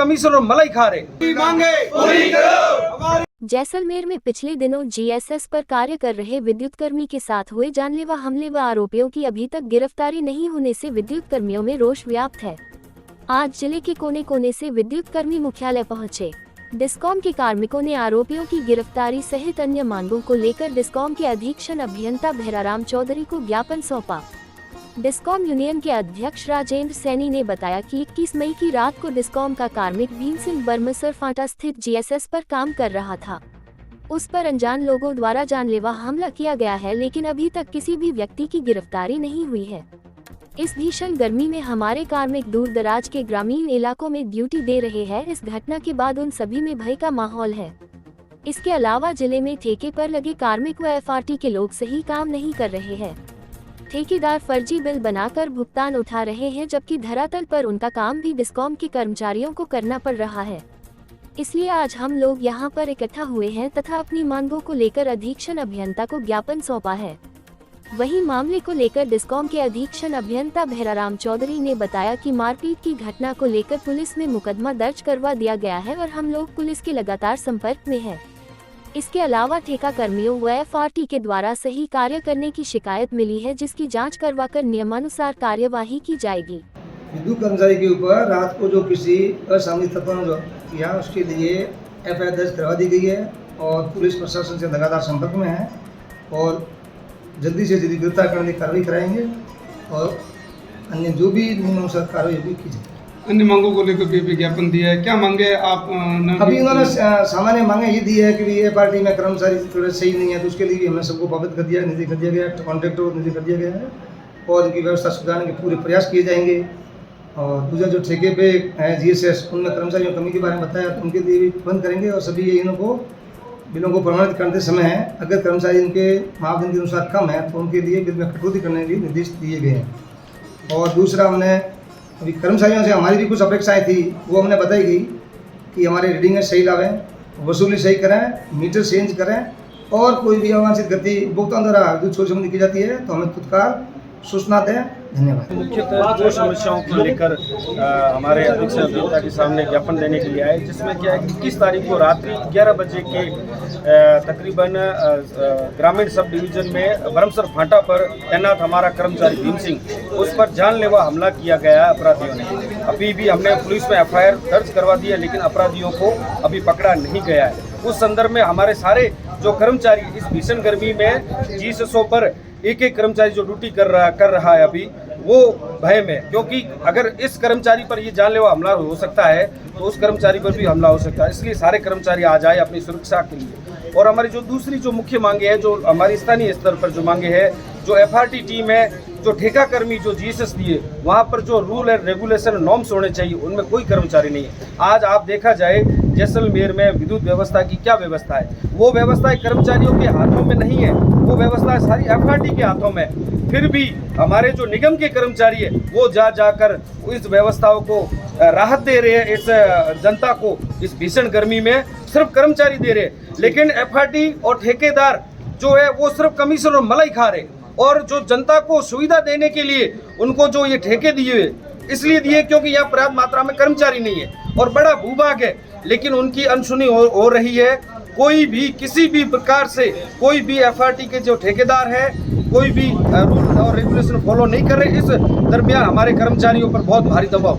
Commission और मलाई खा रहे। मांगे पूरी करो। जैसलमेर में पिछले दिनों जीएसएस पर कार्य कर रहे विद्युत कर्मी के साथ हुए जानलेवा हमले व आरोपियों की अभी तक गिरफ्तारी नहीं होने से विद्युत कर्मियों में रोष व्याप्त है। आज जिले के कोने कोने से विद्युत कर्मी मुख्यालय पहुंचे। डिस्कॉम के कार्मिकों ने आरोपियों की गिरफ्तारी सहित अन्य मांगों को लेकर डिस्कॉम के अधीक्षण अभियंता भैराराम चौधरी को ज्ञापन सौंपा। डिस्कॉम यूनियन के अध्यक्ष राजेंद्र सैनी ने बताया कि 21 मई की रात को डिस्कॉम का कार्मिक भीम सिंह बर्मसर फाटा स्थित जीएसएस पर काम कर रहा था। उस पर अनजान लोगों द्वारा जानलेवा हमला किया गया है, लेकिन अभी तक किसी भी व्यक्ति की गिरफ्तारी नहीं हुई है। इस भीषण गर्मी में हमारे कार्मिक दूर दराज के ग्रामीण इलाकों में ड्यूटी दे रहे हैं। इस घटना के बाद उन सभी में भय का माहौल है। इसके अलावा जिले में ठेके पर लगे कार्मिक व एफआरटी के लोग सही काम नहीं कर रहे हैं। ठेकेदार फर्जी बिल बनाकर भुगतान उठा रहे हैं, जबकि धरातल पर उनका काम भी डिस्कॉम के कर्मचारियों को करना पड़ रहा है। इसलिए आज हम लोग यहां पर इकट्ठा हुए हैं तथा अपनी मांगों को लेकर अधीक्षण अभियंता को ज्ञापन सौंपा है। वहीं मामले को लेकर डिस्कॉम के अधीक्षण अभियंता भैराराम चौधरी ने बताया कि मारपीट की घटना को लेकर पुलिस में मुकदमा दर्ज करवा दिया गया है और हम लोग पुलिस के लगातार संपर्क में हैं। इसके अलावा ठेका कर्मियों व एफआरटी के द्वारा सही कार्य करने की शिकायत मिली है, जिसकी जांच करवाकर नियमानुसार कार्यवाही की जाएगी। विद्युत कर्मचारी के ऊपर रात को जो किसी असामाजिक तत्वों ने जो किया, उसके लिए एफआईआर दर्ज करवा दी गई है और पुलिस प्रशासन से लगातार संपर्क में है और जल्दी से जल्दी गिरफ्तार करने की कार्रवाई कराएंगे और अन्य जो भी नियमानुसार कार्रवाई होगी की जाएगी। अन्य मांगों को लेकर भी विज्ञापन दिया है, क्या मांगे आप? अभी उन्होंने सामान्य मांगे ये दी है कि ये पार्टी में कर्मचारी थोड़े सही नहीं है, तो उसके लिए भी हमने सबको पाबंद कर दिया, निधि कर दिया गया, कॉन्ट्रैक्टर को निधि कर दिया गया है और इनकी व्यवस्था सुधारने के पूरे प्रयास किए जाएंगे। और दूसरा जो ठेके पे है जीएसएस, उनमें कर्मचारियों की कमी के बारे में बताया, तो उनके लिए भी बंद करेंगे और सभी इनों को बिलों को प्रमाणित करते समय है, अगर कर्मचारी इनके मापदंड के अनुसार कम है तो उनके लिए बिल में कटौती करने के लिए निर्देश दिए गए हैं। और दूसरा हमने अभी कर्मचारियों से हमारी भी कुछ अपेक्षाएं थी, वो हमने बताई गई कि हमारे रीडिंग सही लावें, वसूली सही करें, मीटर चेंज करें और कोई भी अवांछित गति उपभोक्ताओं द्वारा विद्युत शोर संबंधी की जाती है तो हमें तत्काल सूचना दें। धन्यवाद। मुख्यतः दो समस्याओं को लेकर हमारे अध्यक्ष अभियंता के सामने ज्ञापन देने के लिए आए, जिसमें क्या है कि 21 तारीख को रात्रि 11 बजे के तकरीबन ग्रामीण सब डिवीजन में बरमसर फाटा पर तैनात हमारा कर्मचारी भीम सिंह, उस पर जानलेवा हमला किया गया अपराधियों ने। अभी भी हमने पुलिस में एफआईआर दर्ज करवा दी है, लेकिन अपराधियों को अभी पकड़ा नहीं गया है। उस संदर्भ में हमारे सारे जो कर्मचारी इस भीषण गर्मी में जीएसएसओ पर एक एक कर्मचारी जो ड्यूटी कर रहा है अभी, वो भय में, क्योंकि अगर इस कर्मचारी पर ये जानलेवा हमला हो सकता है तो उस कर्मचारी पर भी हमला हो सकता है। इसलिए सारे कर्मचारी आ जाए अपनी सुरक्षा के लिए। और हमारी जो दूसरी जो मुख्य मांगे है, जो हमारी स्थानीय स्तर पर जो मांगे है, जो एफआरटी टीम है, जो ठेका कर्मी जो जीएसएस दिए, वहाँ पर जो रूल एंड रेगुलेशन नॉर्म्स होने चाहिए, उनमें कोई कर्मचारी नहीं है। आज आप देखा जाए जैसलमेर में विद्युत व्यवस्था की क्या व्यवस्था है, वो व्यवस्था कर्मचारियों के हाथों में नहीं है, वो व्यवस्था सारी एफआरटी के हाथों में। फिर भी हमारे जो निगम के कर्मचारी है वो जाकर इस व्यवस्थाओं को राहत दे रहे हैं, इस जनता को इस भीषण गर्मी में सिर्फ कर्मचारी दे रहे हैं, लेकिन एफआरटी और ठेकेदार जो है वो सिर्फ कमीशन और मलाई खा रहे। और जो जनता को सुविधा देने के लिए उनको जो ये ठेके दिए इसलिए दिए क्योंकि यहाँ पर्याप्त मात्रा में कर्मचारी नहीं है और बड़ा भूभाग है, लेकिन उनकी अनसुनी हो रही है। कोई भी किसी भी प्रकार से कोई भी एफआरटी के जो ठेकेदार है कोई भी रूल और रेगुलेशन फॉलो नहीं कर रहे। इस दरमियान हमारे कर्मचारियों पर बहुत भारी दबाव